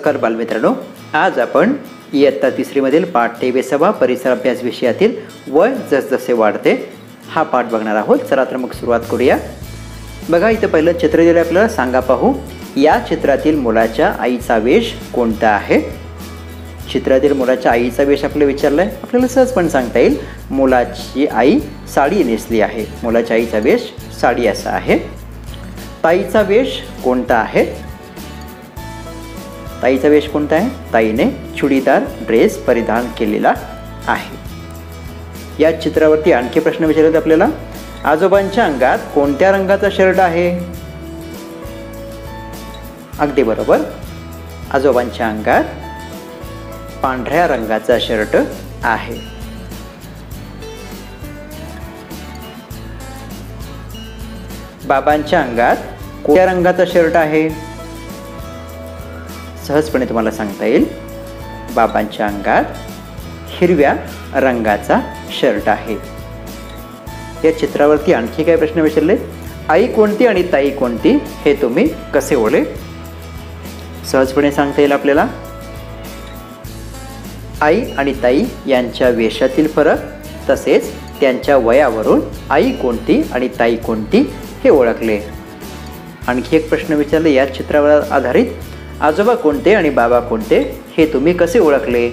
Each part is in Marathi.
नमस्कार बालमित्रांनो, आज आपण इयत्ता 3री मधील पाठ 23वा परिसर अभ्यास विषयातील वय जसजसे वाढते हा पाठ बघणार आहोत। चला तर मग सुरुवात करूया। बघा, इथे पहिलं चित्र दिलं आपल्याला, सांगा पाहू या चित्रातील मुलाच्या आईचा वेश कोणता आहे। चित्रातील मुलाच्या आईचा वेश आपल्याला विचारलाय, आपल्याला सहज पण सांगता येईल मुलाची आई साडी नेसली आहे। मुलाच्या आईचा वेश साडी असा आहे। ताईचा वेश कोणता आहे? ताईचा वेश कोणता आहे? ताईने चुडीदार ड्रेस परिधान केलेला आहे। या चित्रावरती आणखी प्रश्न विचारले आपल्याला, आजोबांच्या अंगात कोणत्या रंगाचा शर्ट आहे? अगदी बरोबर, आजोबांच्या अंगात पांढऱ्या रंगाचा शर्ट आहे। बाबांच्या अंगात कोणत्या रंगाचा शर्ट आहे? सहजपणे तुम्हाला सांगता येईल, बाबांच्या अंगात हिरव्या रंगाचा शर्ट आहे। या चित्रावरती आणखी काय प्रश्न विचारले, आई कोणती आणि ताई कोणती हे तुम्ही कसे ओळखले? सहजपणे सांगता येईल आपल्याला, आई आणि ताई यांच्या वेशातील फरक तसेच त्यांच्या वयावरून आई कोणती आणि ताई कोणती हे ओळखले। आणखी एक प्रश्न विचारले, या चित्रावर आधारित आजोबा कोणते आणि बाबा कोणते हे तुम्ही कसे ओळखले?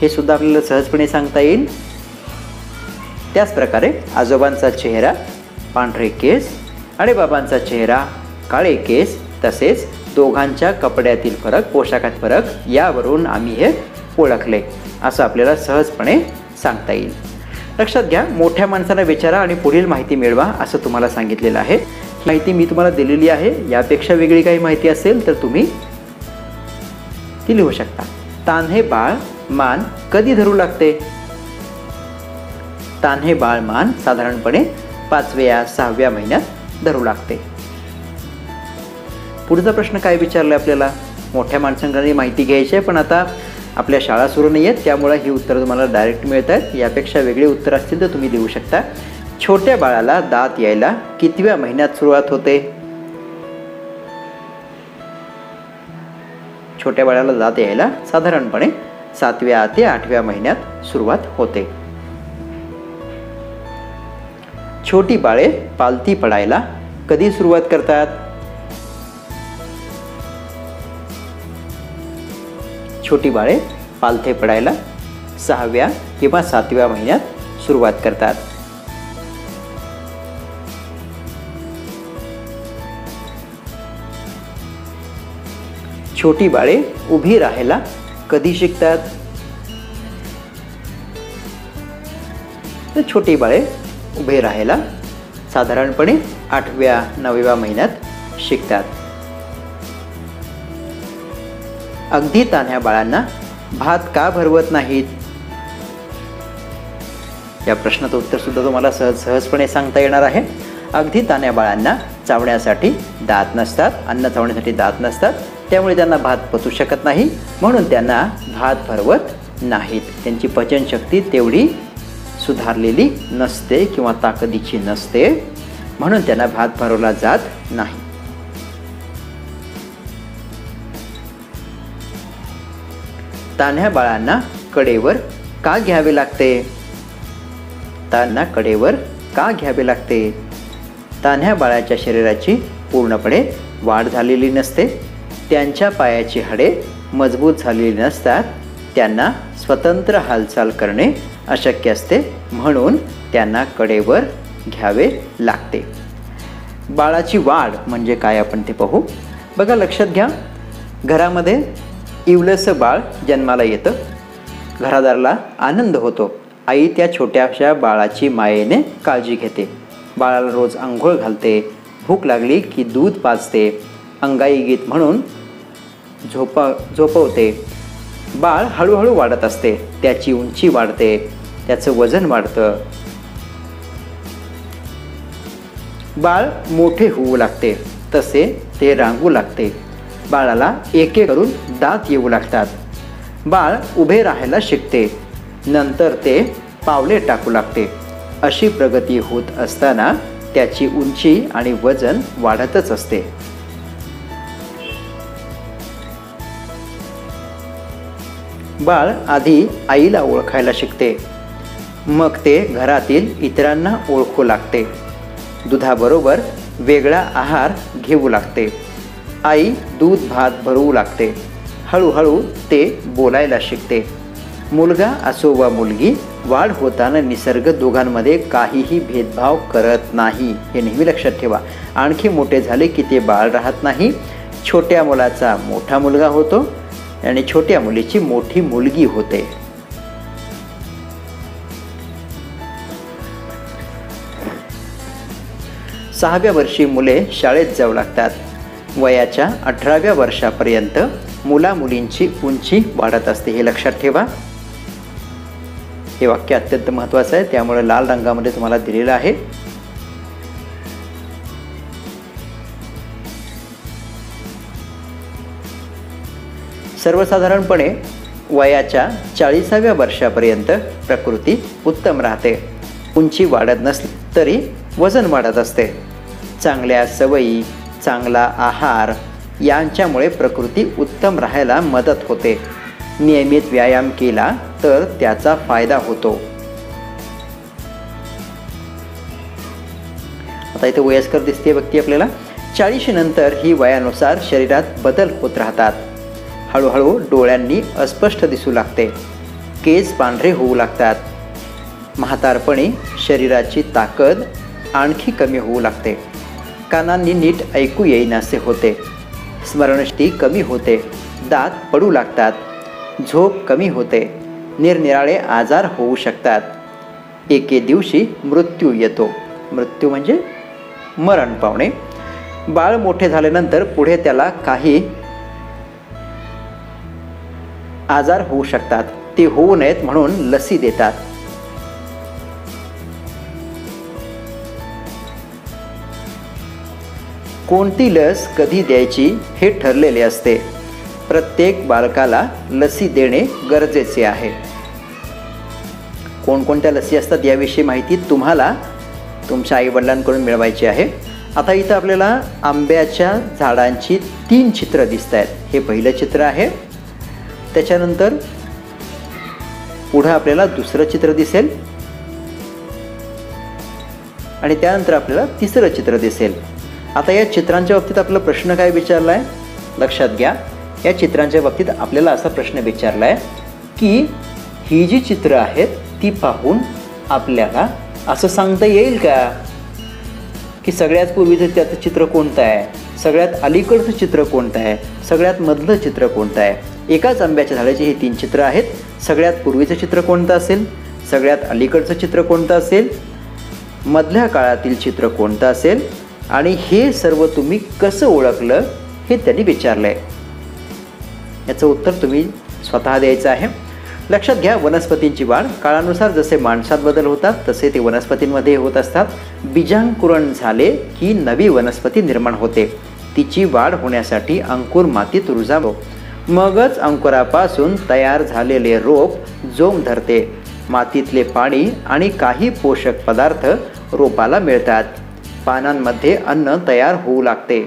हे सुद्धा आपल्याला सहजपणे सांगता येईल। त्याच प्रकारे आजोबांचा चेहरा पांढरे केस आणि बाबांचा चेहरा काळे केस तसेच दोघांच्या कपड्यातील फरक, पोशाखात फरक यावरून आम्ही हे ओळखले असं आपल्याला सहजपणे सांगता येईल। लक्षात घ्या, मोठ्या माणसांना विचारा आणि पुढील माहिती मिळवा असं तुम्हाला सांगितलेलं आहे। माहिती मी तुम्हाला दिलेली आहे, यापेक्षा वेगळी काही माहिती असेल तर तुम्ही ती लिहू शकता। तान्हे बाळ मान कधी धरू लागते? तान्हे बाळ मान साधारणपणे 5व्या 6व्या महिन्यात धरू लागते। पुढचा प्रश्न काय विचारलाय आपल्याला, मोठ्या माणसांकडे माहिती घ्यायची आहे, पण आता आपल्या शाळा सुरू नाही आहेत त्यामुळे ही उत्तरं तुम्हाला डायरेक्ट मिळत आहेत। यापेक्षा वेगळे उत्तर असतील तर तुम्ही लिहू शकता। छोट्या बाळाला दात यायला कितव्या महिन्यात सुरुवात होते? छोट्या बाळाला दात यायला साधारणपणे 7व्या ते 8व्या महिन्यात सुरुवात होते। छोटी बाळे पालथी पडायला कधी सुरुवात करतात? छोटी बाळे पालथे पडायला 6व्या किंवा 7व्या महिन्यात सुरुवात करतात। छोटी बाळे उभी राहायला कधी शिकतात? तर छोटी बाळे उभे राहायला साधारणपणे 8व्या 9व्या महिन्यात शिकतात। अगदी तान्ह्या बाळांना भात का भरवत नाहीत? या प्रश्नाचं उत्तर सुद्धा तुम्हाला सहजपणे सांगता येणार आहे। अगदी तान्ह्या बाळांना चावण्यासाठी दात नसतात, अन्न चावण्यासाठी दात नसतात, त्यामुळे त्यांना भात पचू शकत नाही, म्हणून त्यांना भात भरवत नाहीत। त्यांची पचनशक्ती तेवढी सुधारलेली नसते किंवा ताकदीची नसते, म्हणून त्यांना भात भरवला जात नाही। तान्ह्या बाळांना कडेवर का घ्यावे लागते? त्यांना कडेवर का घ्यावे लागते? तान्ह्या बाळाच्या शरीराची पूर्णपणे वाढ झालेली नसते, त्यांच्या पायाची हाडे मजबूत झालेली नसतात, त्यांना स्वतंत्र हालचाल करणे अशक्य असते, म्हणून त्यांना कडेवर घ्यावे लागते। बाळाची वाढ म्हणजे काय आपण ते पाहू। बघा, लक्षात घ्या, घरामध्ये इवलसं बाळ जन्माला येतं, घरादाराला आनंद होतो। आई त्या छोट्याशा बाळाची मायेने काळजी घेते, बाळाला रोज अंघोळ घालते, भूक लागली की दूध पाजते, अंगाई गीत म्हणून झोपवते। बाळ हळूहळू वाढत असते, त्याची उंची वाढते, त्याचं वजन वाढतं, बाळ मोठे होऊ लागते, तसे ते रांगू लागते, बाळाला एक एक करून दात येऊ लागतात, बाळ उभे राहायला शिकते, नंतर ते पावले टाकू लागते। अशी प्रगती होत असताना त्याची उंची आणि वजन वाढतच असते। बाळ आधी आईला ओळखायला शिकते, मग ते घरातील इतरांना ओळखू लागते. दुधाबरोबर वेगळा आहार घेऊ लागते. आई दूध भात भरवू लागते. हळूहळू ते बोलायला शिकते. मुलगा असो वा मुलगी, वाढ होताना निसर्ग दोघांमध्ये काहीही भेदभाव करत नाही, हे नेहमी लक्षात ठेवा. आणखी मोठे झाले की ते बाळ राहत नाही. छोट्या मुलाचा मोठा मुलगा होतो आणि छोट्या मुलीची मोठी मुलगी होते. सहाव्या वर्षी मुले शाळेत जाऊ लागतात. वयाच्या 18व्या वर्षापर्यंत मुलामुलींची उंची वाढत असते, हे लक्षात ठेवा. हे वाक्य अत्यंत महत्त्वाचं आहे, त्यामुळे लाल रंगामध्ये तुम्हाला दिलेलं आहे. सर्वसाधारणपणे वयाच्या 40व्या वर्षापर्यंत प्रकृती उत्तम राहते. उंची वाढत नसली तरी वजन वाढत असते. चांगल्या सवयी, चांगला आहार यांच्यामुळे प्रकृती उत्तम राहायला मदत होते. नियमित व्यायाम केला तर त्याचा फायदा होतो. आता इथे वयस्कर दिसते व्यक्ती आपल्याला. 40 नंतर ही वयानुसार शरीरात बदल होत राहतात. हळूहळू डोळ्यांनी अस्पष्ट दिसू लागते. केस पांढरे होऊ लागतात. म्हातारपणी शरीराची ताकद आणखी कमी होऊ लागते. कानांनी नीट ऐकू येईनासे होते. स्मरणशक्ती कमी होते. दात पडू लागतात. झोप कमी होते. निरनिराळे आजार होऊ शकतात. एके दिवशी मृत्यू येतो. मृत्यू म्हणजे मरण पावणे. बाळ मोठे झाल्यानंतर पुढे त्याला काही आजार होऊ शकतात. ते होऊ नयेत म्हणून लसी देतात. कोणती लस कधी द्यायची हे ठरलेले असते. प्रत्येक बालकाला लसी देणे गरजेचे आहे. कोणकोणत्या लसी असतात याविषयी माहिती तुम्हाला तुमच्या आईवडिलांकडून मिळवायची आहे. आता इथं आपल्याला आंब्याच्या झाडांची 3 चित्र दिसत आहेत. हे पहिलं चित्र आहे. त्याच्यानंतर पुढं आपल्याला दुसरं चित्र दिसेल आणि त्यानंतर आपल्याला तिसरं चित्र दिसेल. आता या चित्रांच्या बाबतीत आपला प्रश्न काय विचारला आहे लक्षात घ्या. या चित्रांच्या बाबतीत आपल्याला असा प्रश्न विचारला आहे की ही जी चित्र आहेत ती पाहून आपल्याला असं सांगता येईल का की सगळ्यात पूर्वीचं त्याचं चित्र कोणतं आहे, सगळ्यात अलीकडचं चित्र कोणतं आहे, सगळ्यात मधलं चित्र कोणतं आहे. एकाच आंब्याच्या झाडाची ही 3 चित्र आहेत. सगळ्यात पूर्वीचं चित्र कोणतं असेल, सगळ्यात अलीकडचं चित्र कोणतं असेल, मधल्या काळातील चित्र कोणतं असेल आणि हे सर्व तुम्ही कसं ओळखलं हे त्यांनी विचारलं आहे. याचं उत्तर तुम्ही स्वतः द्यायचं आहे. लक्षात घ्या, वनस्पतींची वाढ काळानुसार जसे माणसात बदल होतात तसे ते वनस्पतींमध्ये होत असतात. बीजांकुरण झाले की नवी वनस्पती निर्माण होते. तिची वाढ होण्यासाठी अंकुर मातीत रुजावो. मगच अंकुरापासून तयार झालेले रोप जोम धरते. मातीतले पाणी आणि काही पोषक पदार्थ रोपाला मिळतात. पानांमध्ये अन्न तयार होऊ लागते.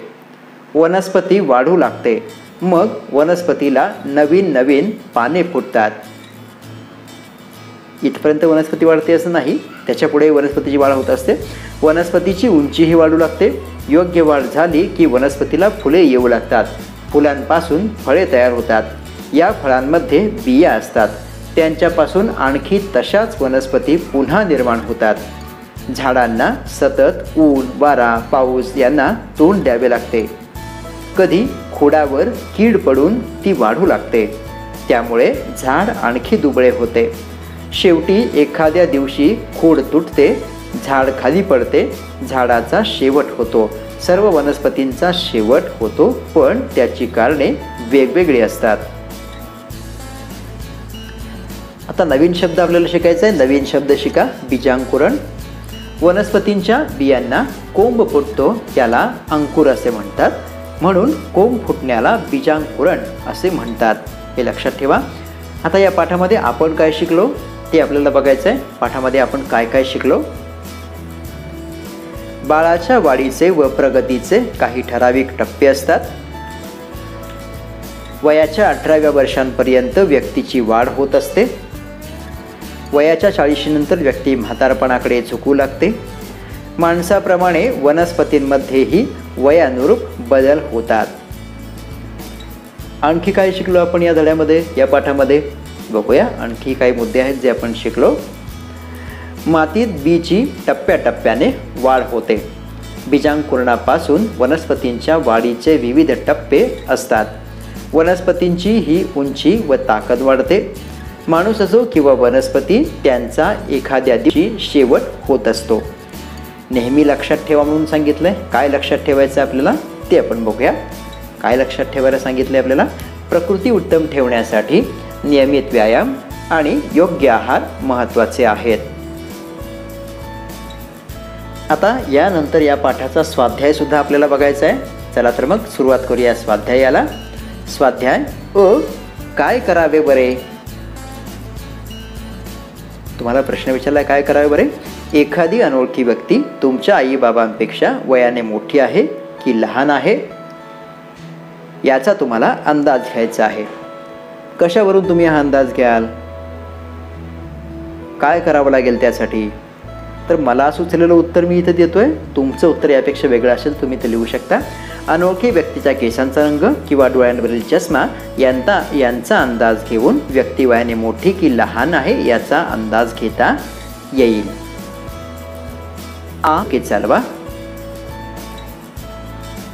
वनस्पती वाढू लागते. मग वनस्पतीला नवीन नवीन पाने फुटतात. इथपर्यंत वनस्पती वाढते असं नाही, त्याच्या पुढे वनस्पतीची वाढ होत असते. वनस्पतीची उंचीही वाढू लागते. योग्य वाढ झाली की वनस्पतीला फुले येऊ लागतात. फुलांपासून फळे तयार होतात. या फळांमध्ये बिया असतात. त्यांच्यापासून आणखी तशाच वनस्पती पुन्हा निर्माण होतात. झाडांना सतत ऊन, वारा, पाऊस यांना तोंड द्यावे लागते. कधी खोडावर कीड पडून ती वाढू लागते. त्यामुळे झाड आणखी दुबळे होते. शेवटी एखाद्या दिवशी खोड तुटते, झाड खाली पडते. झाडाचा शेवट होतो. सर्व वनस्पतींचा शेवट होतो, पण त्याची कारणे वेगवेगळी असतात. आता नवीन शब्द आपल्याला शिकायचा आहे. नवीन शब्द शिका. बीजांकुरण. वनस्पतींच्या बियांना कोंब फुटतो, त्याला अंकुर असे म्हणतात. म्हणून कोंब फुटण्याला बीजांकुरण असे म्हणतात. हे लक्षात ठेवा. आता या पाठामध्ये आपण काय शिकलो ते आपल्याला बघायचं आहे. पाठामध्ये आपण काय काय शिकलो. बाळाच्या वाढीचे व प्रगतीचे काही ठराविक टप्पे असतात. वयाच्या 18व्या वर्षांपर्यंत व्यक्तीची वाढ होत असते. वयाच्या 40 नंतर व्यक्ती म्हातारपणाकडे झुकू लागते. माणसाप्रमाणे वनस्पतींमध्येही वयानुरूप बदल होतात. आणखी काय शिकलो आपण या धड्यामध्ये, या पाठामध्ये? बघूया आणखी काही मुद्दे आहेत जे आपण शिकलो. मातीत बीची टप्प्याटप्प्याने वाढ होते. बीजांकुरणापासून वनस्पतींच्या वाढीचे विविध टप्पे असतात. वनस्पतींची ही उंची व ताकद वाढते. माणूस असो किंवा वनस्पती, त्यांचा एखाद्या दिवशी शेवट होत असतो. नेहमी लक्षात ठेवा म्हणून सांगितलंय. काय लक्षात ठेवायचं आपल्याला ते आपण बघूया. काय लक्षात ठेवायला सांगितलंय आपल्याला? प्रकृती उत्तम ठेवण्यासाठी नियमित व्यायाम आणि योग्य आहार महत्त्वाचे आहेत. आता यानंतर या पाठाचा स्वाध्याय सुद्धा आपल्याला बघायचा आहे. चला तर मग सुरुवात करूया स्वाध्यायाला. स्वाध्याय काय करावे बरे? तुम्हाला प्रश्न विचारला, काय करावे बरे? एखादी अनोळखी व्यक्ती तुमच्या आईबाबांपेक्षा वयाने मोठी आहे की लहान आहे याचा तुम्हाला अंदाज घ्यायचा आहे. कशावरून तुम्ही हा अंदाज घ्याल? काय करावं लागेल त्यासाठी? तर मला सुचलेलं उत्तर मी इथं देतोय. तुमचं उत्तर यापेक्षा वेगळं असेल, तुम्ही ते लिहू शकता. अनोळखी व्यक्तीच्या केसांचा रंग किंवा डोळ्यांवरील चष्मा यांचा अंदाज घेऊन व्यक्ती वयाने मोठी की लहान आहे याचा अंदाज घेता येईल. चालवा.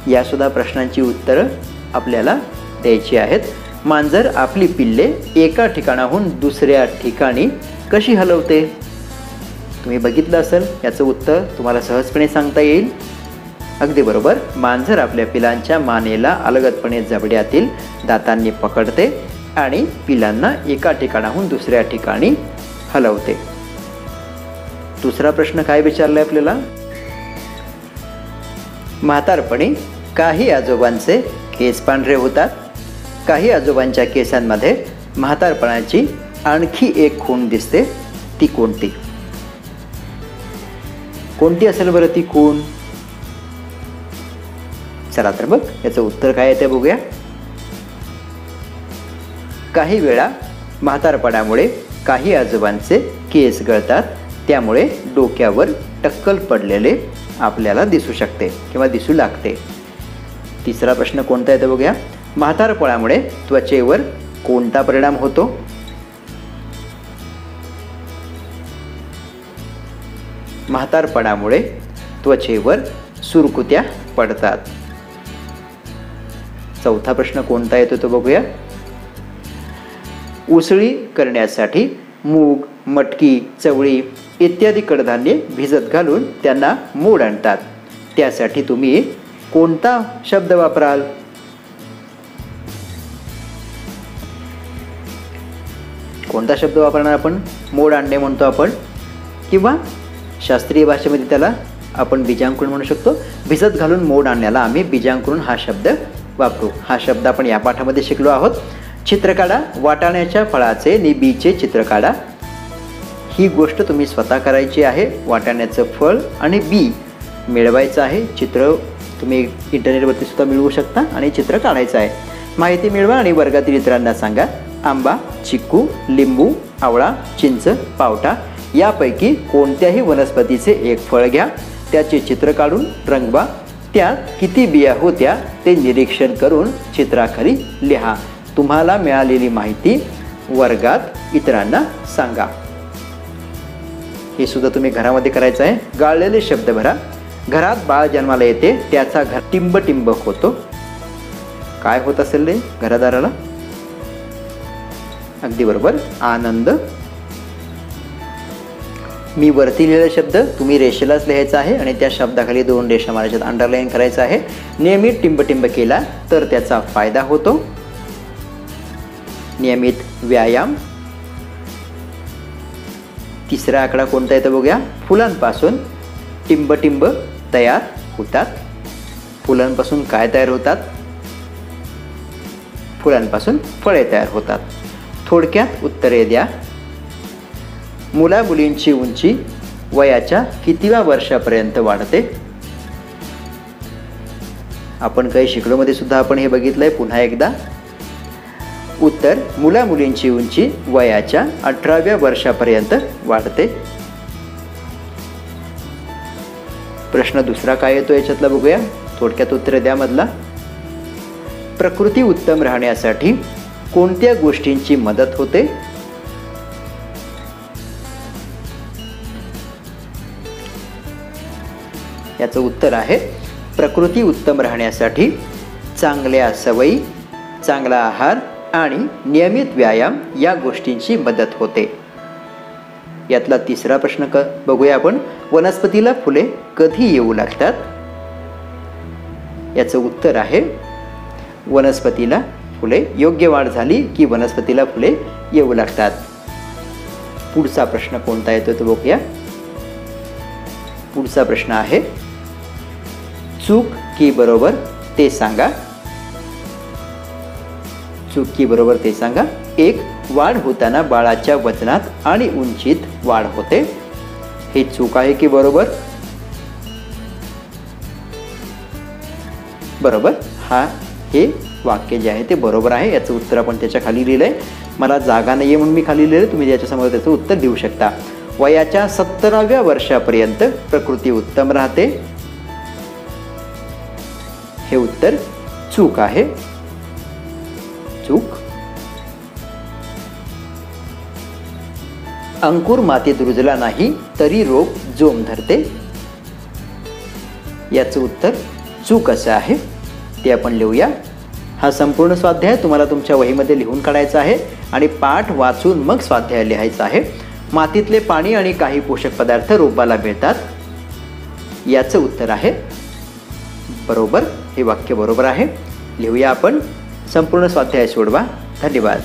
या सुद्धा प्रश्नांची उत्तरं आपल्याला द्यायची आहेत. मांजर आपली पिल्ले एका ठिकाणाहून दुसऱ्या ठिकाणी कशी हलवते? तुम्ही बघितलं असेल. याचं उत्तर तुम्हाला सहजपणे सांगता येईल. अगदी बरोबर. मांजर आपल्या पिलांच्या मानेला अलगदपणे जबड्यातील दातांनी पकडते आणि पिलांना एका ठिकाणाहून दुसऱ्या ठिकाणी हलवते. दुसरा प्रश्न काय विचारलाय आपल्याला? म्हातारपणी काही आजोबांचे केस पांढरे होतात. काही आजोबांच्या केसांमध्ये म्हातारपणाची आणखी एक खूण दिसते. ती कोणती? कोणती असेल बरं ती खूण? चला तर बघ याचं उत्तर काय आहे ते बघूया. काही वेळा म्हातारपणामुळे काही आजोबांचे केस गळतात. त्यामुळे डोक्यावर टक्कल पडलेले आपल्याला दिसू शकते किंवा दिसू लागते. तिसरा प्रश्न कोणता आहे ते बघूया. म्हातारपणामुळे त्वचेवर कोणता परिणाम होतो? म्हातारपणामुळे त्वचेवर सुरकुत्या पडतात. चौथा प्रश्न कोणता येतो तो बघूया. उसळी करण्यासाठी मूग, मटकी, चवळी इत्यादी कडधान्ये भिजत घालून त्यांना मोड आणतात. त्यासाठी तुम्ही कोणता शब्द वापराल? कोणता शब्द वापरणार आपण? मोड आणणे म्हणतो आपण, किंवा शास्त्रीय भाषेमध्ये त्याला आपण बीजांकुरण म्हणू शकतो. भिजत घालून मोड आणण्याला आम्ही बीजांकुरण हा शब्द वापरू. हा शब्द आपण या पाठामध्ये शिकलो आहोत. चित्र काढा. वाटाण्याच्या फळाचे आणि बीचे चित्र काढा. ही गोष्ट तुम्ही स्वतः करायची आहे. वाटाण्याचं फळ आणि बी मिळवायचं आहे. चित्र तुम्ही इंटरनेटवरती सुद्धा मिळवू शकता आणि चित्र काढायचं आहे. माहिती मिळवा आणि वर्गातील इतरांना सांगा. आंबा, चिक्कू, लिंबू, आवळा, चिंच, पावटा यापैकी कोणत्याही वनस्पतीचे एक फळ घ्या. त्याचे चित्र काढून रंगवा. त्यात किती बिया होत्या ते निरीक्षण करून चित्राखाली लिहा. तुम्हाला मिळालेली माहिती वर्गात इतरांना सांगा. हे सुद्धा तुम्ही घरामध्ये करायचं आहे. गाळलेले शब्द भरा. घरात बाळ जन्माला येते त्याचा घर टिंब टिंब होतो. काय होत असेल रे घरादाराला? अगदी बरोबर, आनंद. मी वरती लिहिलेला शब्द तुम्ही रेषेलाच लिहायचा आहे आणि त्या शब्दाखाली 2 रेषा मारायच्यात, अंडरलाईन करायचं आहे. नियमित टिंबटिंब केला तर त्याचा फायदा होतो. नियमित व्यायाम. तिसरा आकडा कोणता येतो बघूया. फुलांपासून टिंबटिंब तयार होतात. फुलांपासून काय तयार होतात? फुलांपासून फळे तयार होतात. थोडक्यात उत्तरे द्या. मुला मुलींची उंची वयाच्या कितीव्या वर्षापर्यंत वाढते? आपण काही शिकलो मध्ये सुद्धा आपण हे बघितलंय. पुन्हा एकदा उत्तर, मुलामुलींची उंची वयाच्या 18व्या वर्षापर्यंत वाढते. प्रश्न दुसरा काय येतो याच्यातला बघूया, थोडक्यात उत्तर द्या मधला. प्रकृती उत्तम राहण्यासाठी कोणत्या गोष्टींची मदत होते? याचं उत्तर आहे, प्रकृती उत्तम राहण्यासाठी चांगल्या सवयी, चांगला आहार आणि नियमित व्यायाम या गोष्टींची मदत होते. यातला तिसरा प्रश्न बघूया आपण. वनस्पतीला फुले कधी येऊ लागतात? याचं उत्तर आहे, वनस्पतीला फुले योग्य वाढ झाली की वनस्पतीला फुले येऊ लागतात. पुढचा प्रश्न कोणता येतो तो बघूया. पुढचा प्रश्न आहे, चूक की बरोबर ते सांगा. चूक की बरोबर ते सांगा. 1. वाढ होताना बाळाच्या वजनात आणि उंचीत वाढ होते. हे चूक आहे की बरोबर? बरोबर. हे वाक्य जे आहे ते बरोबर आहे. याचं उत्तर आपण त्याच्या खाली लिहिलंय. मला जागा नाहीये म्हणून मी खाली लिहिलंय, तुम्ही याच्यासमोर त्याचं उत्तर देऊ शकता. वयाच्या 17व्या वर्षापर्यंत प्रकृती उत्तम राहते. हे उत्तर चूक आहे. चूक. अंकुर मातीत रुजला नाही तरी रोग जोम धरते. याचं उत्तर चूक असं आहे, ते आपण लिहूया. हा संपूर्ण स्वाध्याय तुम्हाला तुमच्या वहीमध्ये लिहून काढायचा आहे आणि पाठ वाचून मग स्वाध्याय लिहायचा आहे. मातीतले पाणी आणि काही पोषक पदार्थ रोपाला मिळतात. याचं उत्तर आहे बरोबर. हे वाक्य बरोबर आहे. लिहूया आपण. संपूर्ण स्वाध्याय सोडवा. धन्यवाद.